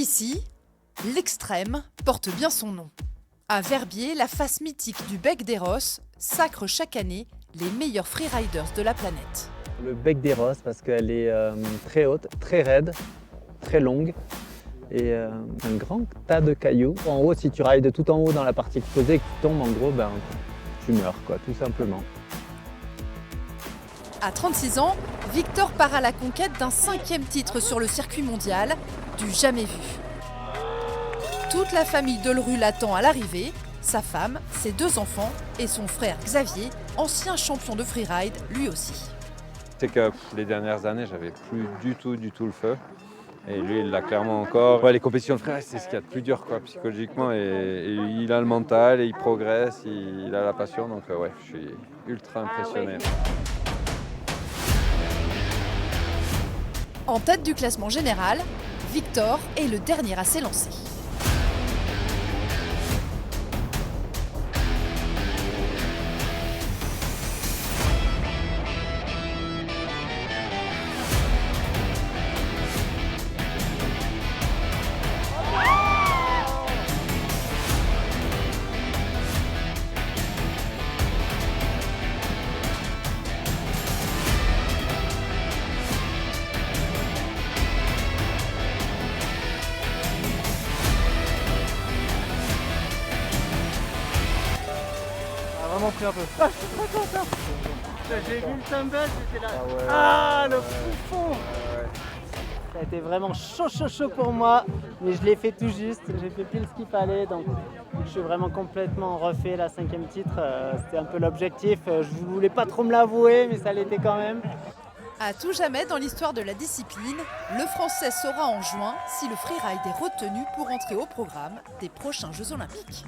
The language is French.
Ici, l'extrême porte bien son nom. À Verbier, la face mythique du Bec des Rosses sacre chaque année les meilleurs freeriders de la planète. Le Bec des Rosses parce qu'elle est très haute, très raide, très longue et un grand tas de cailloux. En haut, si tu rides de tout en haut dans la partie exposée et que tu tombes, en gros, tu meurs, quoi, tout simplement. À 36 ans, Victor part à la conquête d'un 5e titre sur le circuit mondial, du jamais vu. Toute la famille Delerue l'attend à l'arrivée, sa femme, ses 2 enfants et son frère Xavier, ancien champion de freeride lui aussi. C'est que les dernières années, j'avais plus du tout le feu. Et lui, il l'a clairement encore. Ouais, les compétitions de freeride, c'est ce qu'il y a de plus dur, quoi, psychologiquement. Et il a le mental, et il progresse, il a la passion. Donc ouais, je suis ultra impressionné. En tête du classement général, Victor est le dernier à s'élancer. Vraiment pris un peu. Ah, je suis très content. J'ai vu le tumble, j'étais là. Le fond. Ça a été vraiment chaud pour moi, mais je l'ai fait tout juste. J'ai fait pile ce qu'il fallait, donc je suis vraiment complètement refait. La 5e titre, c'était un peu l'objectif. Je voulais pas trop me l'avouer, mais ça l'était quand même. À tout jamais dans l'histoire de la discipline, le Français saura en juin si le freeride est retenu pour entrer au programme des prochains Jeux Olympiques.